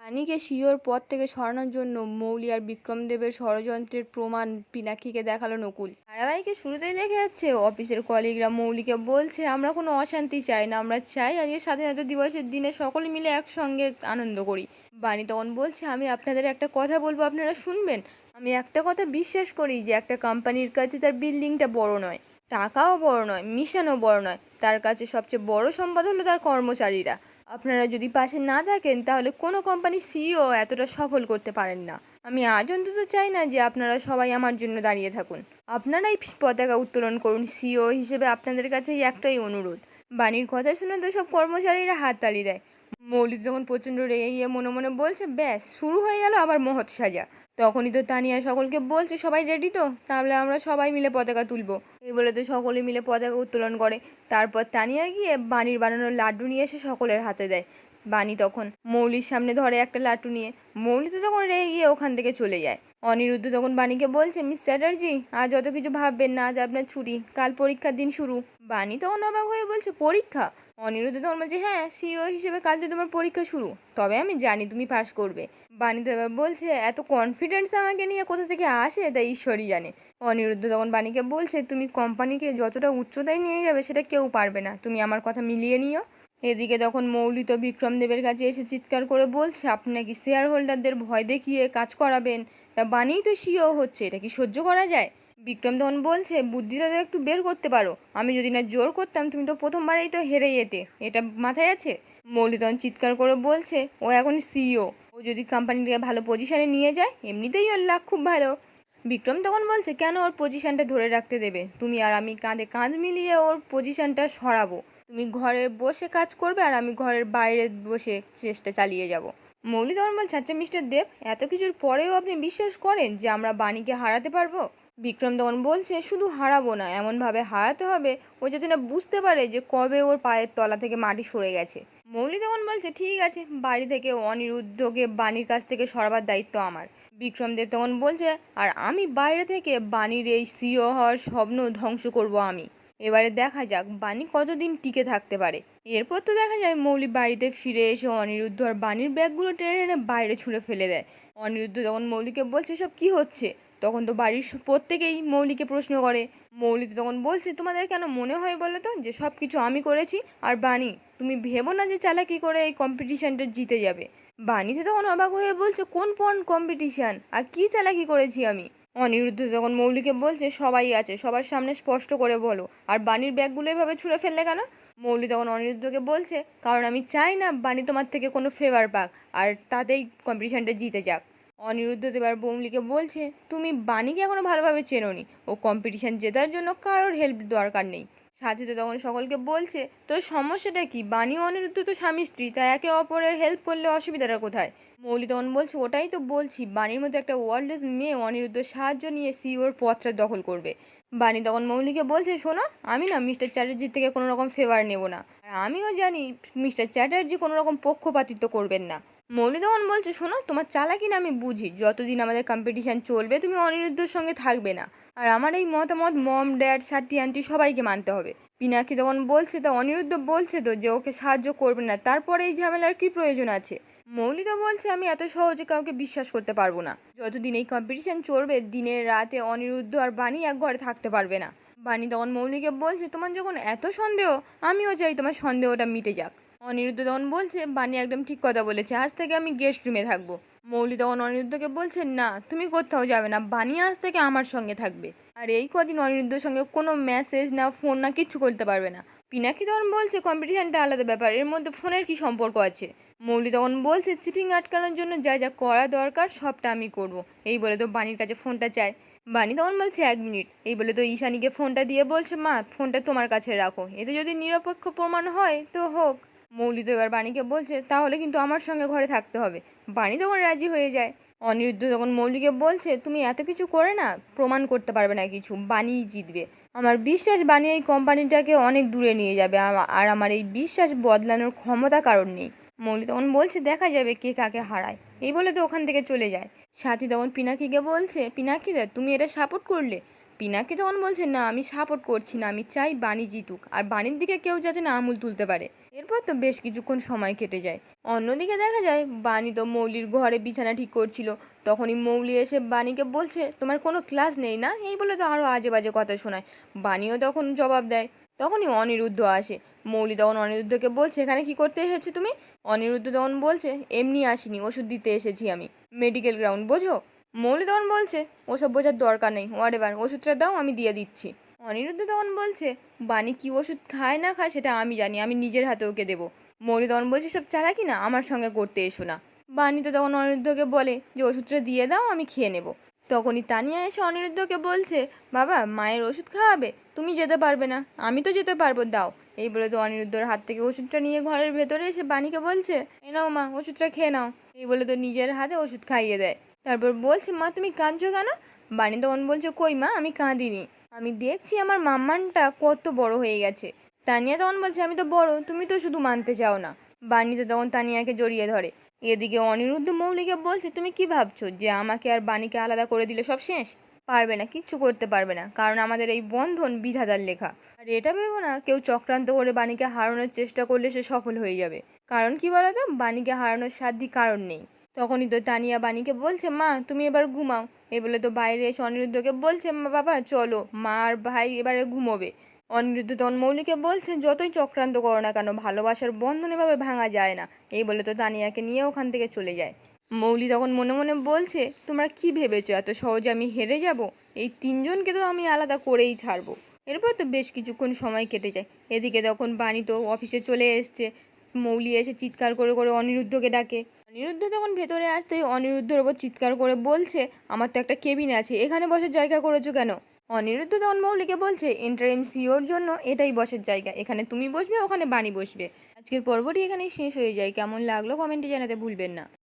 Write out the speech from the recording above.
রানীকে সিওর পদ থেকে সরানোর জন্য মৌলি আর বিক্রমদেবের ষড়যন্ত্রের প্রমাণ পিনাকিকে দেখালো নকুল। ধারাবাহিকে শুরুতেই দেখা যাচ্ছে অফিসের কলিগরা মৌলিকে বলছে আমরা কোনো অশান্তি চাই না, আমরা চাই আজকে স্বাধীনতা দিবসের দিনে সকলে মিলে একসঙ্গে আনন্দ করি। বাণী তখন বলছে আমি আপনাদের একটা কথা বলবো, আপনারা শুনবেন। আমি একটা কথা বিশ্বাস করি যে একটা কোম্পানির কাছে তার বিল্ডিংটা বড় নয়, টাকাও বড় নয়, মিশনও বড় নয়, তার কাছে সবচেয়ে বড় সম্পদ হলো তার কর্মচারীরা। আপনারা যদি পাশে না থাকেন তাহলে কোনো কোম্পানির সিইও এতটা সফল করতে পারেন না। আমি আজ অন্তত চাই না যে আপনারা সবাই আমার জন্য দাঁড়িয়ে থাকুন, আপনারাই পতাকা উত্তোলন করুন। সিইও হিসেবে আপনাদের কাছে এই একটাই অনুরোধ। বাণীর কথা শুনে তো সব কর্মচারীরা হাততালি দেয়। মৌলিক যখন প্রচণ্ড রেগে গিয়ে মনে মনে বলছে ব্যাস শুরু হয়ে গেল আবার মহৎ সাজা। তখনই তো তানিয়া সকলকে বলছে সবাই রেডি তো, তাহলে আমরা সবাই মিলে পতাকা তুলবো। এই বলে তো সকলে মিলে পতাকা উত্তোলন করে। তারপর তানিয়া গিয়ে বাণীর বানানো লাড্ডু নিয়ে এসে সকলের হাতে দেয়। বাণী তখন মৌলির সামনে ধরে একটা লাড্ডু নিয়ে। মৌলি তো তখন রেগে গিয়ে ওখান থেকে চলে যায়। অনিরুদ্ধ তখন বাণীকে বলছে মিস চ্যাটার্জি আজ অত কিছু ভাববেন না, আজ আপনার ছুটি, কাল পরীক্ষার দিন শুরু। বাণী তখন অবাক হয়ে বলছে পরীক্ষা? অনিরুদ্ধ তখন বলছে হ্যাঁ, সিইও হিসেবে কাল তো তোমার পরীক্ষা শুরু, তবে আমি জানি তুমি পাশ করবে। বাণী তো এবার বলছে এত কনফিডেন্স আমাকে নিয়ে কোথা থেকে আসে তা ঈশ্বরই জানে। অনিরুদ্ধ তখন বাণীকে বলছে তুমি কোম্পানিকে যতটা উচ্চতায় নিয়ে যাবে সেটা কেউ পারবে না, তুমি আমার কথা মিলিয়ে নিও। এদিকে তখন মৌলি তো বিক্রমদেবের কাছে এসে চিৎকার করে বলছে আপনি নাকি শেয়ার হোল্ডারদের ভয় দেখিয়ে কাজ করাবেন, তা বাণীই তো সিইও হচ্ছে, এটা কি সহ্য করা যায়? বিক্রম তখন বলছে বুদ্ধিটা তো একটু বের করতে পারো, আমি যদি না জোর করতাম তুমি তো প্রথমবারেই তো হেরে যেতে, এটা মাথায় আছে? মৌলি তখন চিৎকার করে বলছে ও এখন সিইও, ও যদি কোম্পানিটাকে ভালো পজিশনে নিয়ে যায় এমনিতেই ওর লাক খুব ভালো। বিক্রম তখন বলছে কেন ওর পজিশনটা ধরে রাখতে দেবে, তুমি আর আমি কাঁধে কাঁধ মিলিয়ে ওর পজিশনটা সরাবো। তুমি ঘরে বসে কাজ করবে আর আমি ঘরের বাইরে বসে চেষ্টা চালিয়ে যাব। মৌলি তখন বলছে আচ্ছা মিস্টার দেব, এত কিছুর পরেও আপনি বিশ্বাস করেন যে আমরা বাণীকে হারাতে পারবো? বিক্রম তখন বলছে শুধু হারাবো না, এমনভাবে হারাতে হবে ও যাতে না বুঝতে পারে যে কবে ওর পায়ের তলা থেকে মাটি সরে গেছে। মৌলি তখন বলছে ঠিক আছে, বাড়ি থেকে অনিরুদ্ধকে বাণীর কাছ থেকে সরাবার দায়িত্ব আমার। বিক্রমদেব তখন বলছে আর আমি বাইরে থেকে বাণীর এই সিইও হওয়ার স্বপ্ন ধ্বংস করব আমি। এবারে দেখা যাক বাণী কতদিন টিকে থাকতে পারে। এরপর তো দেখা যায় মৌলি বাড়িতে ফিরে এসে অনিরুদ্ধ আর বাণীর ব্যাগগুলো টেনে এনে বাইরে ছুঁড়ে ফেলে দেয়। অনিরুদ্ধ তখন মৌলিকে বলছে সব কি হচ্ছে? তখন তো বাড়ির প্রত্যেকেই মৌলিকে প্রশ্ন করে। মৌলি তো তখন বলছে তোমাদের কেন মনে হয় বলো তো যে সব কিছু আমি করেছি? আর বাণী তুমি ভেবো না যে চালাকি করে এই কম্পিটিশনটা জিতে যাবে। বাণী তো তখন অবাক হয়ে বলছে কোন কম্পিটিশন আর কি চালাকি করেছি আমি? অনিরুদ্ধ তখন মৌলিকে বলছে সবাই আছে, সবার সামনে স্পষ্ট করে বলো, আর বাণীর ব্যাগগুলো এভাবে ছুঁড়ে ফেললে কেন? মৌলি তখন অনিরুদ্ধকে বলছে কারণ আমি চাই না বাণী তোমার থেকে কোনো ফেভার পাক আর তাতেই কম্পিটিশনটা জিতে যাক। অনিরুদ্ধ এবার মৌলিকে বলছে তুমি বাণীকে এখনো ভালোভাবে চেনোনি, ও কম্পিটিশন জেতার জন্য কারোর হেল্প দরকার নেই। সাথে তো তখন সকলকে বলছে তোর সমস্যাটা কি, বাণী ও অনিরুদ্ধ তো স্বামী স্ত্রী, তাই একে অপরের হেল্প করলে অসুবিধাটা কোথায়? মৌলি তখন বলছে ওটাই তো বলছি, বাণীর মতো একটা ওয়ার্ল্ডলেস মেয়ে অনিরুদ্ধের সাহায্য নিয়ে সিইওর পথটা দখল করবে। বাণী তখন মৌলিকে বলছে শোনো, আমি না মিস্টার চ্যাটার্জির থেকে কোনো রকম ফেভার নেব না, আর আমিও জানি মিস্টার চ্যাটার্জি কোনো রকম পক্ষপাতিত্ব করবেন না। মৌলি তখন বলছে শোনো তোমার চালাকি না আমি বুঝি, যতদিন আমাদের কম্পিটিশন চলবে তুমি অনিরুদ্ধর সঙ্গে থাকবে না, আর আমার এই মতামত মম ড্যাড সাথী আন্টি সবাইকে মানতে হবে। পিনাকি তখন বলছে তা অনিরুদ্ধ বলছে তো যে ওকে সাহায্য করবে না, তারপরে এই ঝামেলার কি প্রয়োজন আছে? মৌলি তো বলছে আমি এত সহজে কাউকে বিশ্বাস করতে পারবো না, যতদিন এই কম্পিটিশন চলবে দিনের রাতে অনিরুদ্ধ আর বাণী এক ঘরে থাকতে পারবে না। বাণী তখন মৌলিকে বলছে তোমার যখন এত সন্দেহ আমিও চাই তোমার সন্দেহটা মিটে যাক। অনিরুদ্ধ তখন বলছে বাণী একদম ঠিক কথা বলেছে, আজ থেকে আমি গেস্ট রুমে থাকবো। মৌলি তখন অনিরুদ্ধকে বলছে না তুমি কোথাও যাবে না, বাণী আজ থেকে আমার সঙ্গে থাকবে, আর এই কদিন অনিরুদ্ধর সঙ্গে কোনো মেসেজ না ফোন না কিচ্ছু করতে পারবে না। পিনাকি তখন বলছে কম্পিটিশনটা আলাদা ব্যাপার, এর মধ্যে ফোনের কি সম্পর্ক আছে? মৌলি তখন বলছে চিটিং আটকানোর জন্য যা যা করা দরকার সবটা আমি করব। এই বলে তো বাণীর কাছে ফোনটা চায়। বাণী তখন বলছে 1 মিনিট। এই বলে তো ঈশানীকে ফোনটা দিয়ে বলছে মা ফোনটা তোমার কাছে রাখো, এতে যদি নিরপেক্ষ প্রমাণ হয় তো হোক। মৌলি তো এবার বাণীকে বলছে তাহলে কিন্তু আমার সঙ্গে ঘরে থাকতে হবে। বাণী তখন রাজি হয়ে যায়। অনিরুদ্ধ তখন মৌলিকে বলছে তুমি এত কিছু করে না প্রমাণ করতে পারবে না কিছু, বাণীই জিতবে। আমার বিশ্বাস বাণী এই কোম্পানিটাকে অনেক দূরে নিয়ে যাবে, আর আমার এই বিশ্বাস বদলানোর ক্ষমতা কারণ নেই। মৌলি তখন বলছে দেখা যাবে কে কাকে হারায়। এই বলে তো ওখান থেকে চলে যায়। সাথী তখন পিনাকিকে বলছে পিনাকি দা তুমি এটা সাপোর্ট করলে? পিনাকি তখন বলছে না আমি সাপোর্ট করছি না, আমি চাই বাণী জিতুক আর বাণীর দিকে কেউ যাতে না আঙুল তুলতে পারে। এরপর তো বেশ কিছুক্ষণ সময় কেটে যায়। অন্যদিকে দেখা যায় বানি তো মৌলির ঘরে বিছানা ঠিক করছিল। তখনই মৌলি এসে বানিকে বলছে, তোমার কোনো ক্লাস নেই না, এই বলে তো আরো আজে বাজে কথা শোনায়। বানিও তখন জবাব দেয়। তখনই অনিরুদ্ধ আসে। মৌলি তখন অনিরুদ্ধকে বলছে, এখানে কি করতে এসেছো তুমি? অনিরুদ্ধ তখন বলছে, এমনি আসিনি, ওষুধ দিতে এসেছি আমি, মেডিকেল গ্রাউন্ড বোঝো। মৌলি তখন বলছে, ওসব বোঝার দরকার নেই, হোয়াট এভার, ওষুধটা দাও, আমি দিয়ে দিচ্ছি। অনিরুদ্ধ তখন বলছে, বানি কি ওষুধ খায় না খায় সেটা আমি জানি, আমি নিজের হাতে ওকে দেবো। মৌলি তখন বলছে, সব চালাকি না আমার সঙ্গে করতে এসো না। বানি তো তখন অনিরুদ্ধকে বলে যে ওষুধটা দিয়ে দাও, আমি খেয়ে নেব। তখনই তানিয়া এসে অনিরুদ্ধকে বলছে, বাবা মায়ের ওষুধ খাওয়াবে, তুমি যেতে পারবে না, আমি তো যেতে পারবো, দাও। এই বলে তো অনিরুদ্ধর হাত থেকে ওষুধটা নিয়ে ঘরের ভেতরে এসে বানিকে বলছে, এ নাও মা, ওষুধটা খেয়ে নাও। এই বলে তো নিজের হাতে ওষুধ খাইয়ে দেয়। তারপর বলছে, মা তুমি কাঁদছো কেন? বানি তখন বলছে, কই মা, আমি কাঁদিনি, আমি দেখছি আমার মাম্মানটা কত বড় হয়ে গেছে। তানিয়া তখন বলছে, আমি তো বড়, তুমি তো শুধু মানতে চাও না। বানি তো তখন তানিয়াকে জড়িয়ে ধরে। এদিকে অনিরুদ্ধ মৌলিকে বলছে, তুমি কি ভাবছো যে আমাকে আর বানিকে আলাদা করে দিলে সব শেষ? পারবে না, কিচ্ছু করতে পারবে না, কারণ আমাদের এই বন্ধন বিধাতার লেখা। আর এটা ভেবো না কেউ চক্রান্ত করে বানিকে হারানোর চেষ্টা করলে সে সফল হয়ে যাবে। কারণ কি বলতো, বানিকে হারানোর সাধ্যই কারণ নেই। তখনই তো তানিয়া বানিকে বলছে, মা তুমি এবার ঘুমাও। এই বলে তো বাইরে এসে অনিরুদ্ধকে বলছে, মা বাবা চলো, মা আর ভাই এবারে ঘুমোবে। অনিরুদ্ধ তখন মৌলিকে বলছে, যতই চক্রান্ত করো না কেন, ভালোবাসার বন্ধন এভাবে ভাঙা যায় না। এই বলে তো তানিয়াকে নিয়ে ওখান থেকে চলে যায়। মৌলি তখন মনে মনে বলছে, তোমরা কি ভেবেছো এত সহজে আমি হেরে যাব? এই তিনজনকে তো আমি আলাদা করেই ছাড়বো। এরপর তো বেশ কিছুক্ষণ সময় কেটে যায়। এদিকে তখন বানি তো অফিসে চলে এসছে। মৌলি এসে চিৎকার করে করে অনিরুদ্ধকে ডাকে। অনিরুদ্ধ তখন ভেতরে আসতেই অনিরুদ্ধর ওপর চিৎকার করে বলছে, আমার তো একটা কেবিন আছে, এখানে বসার জায়গা করেছো কেন? অনিরুদ্ধ তখন মৌলিকে বলছে, ইন্টারিম সিওর জন্য এটাই বসার জায়গা, এখানে তুমি বসবে, ওখানে বানি বসবে। আজকের পর্বটি এখানেই শেষ হয়ে যায়। কেমন লাগলো কমেন্টে জানাতে ভুলবেন না।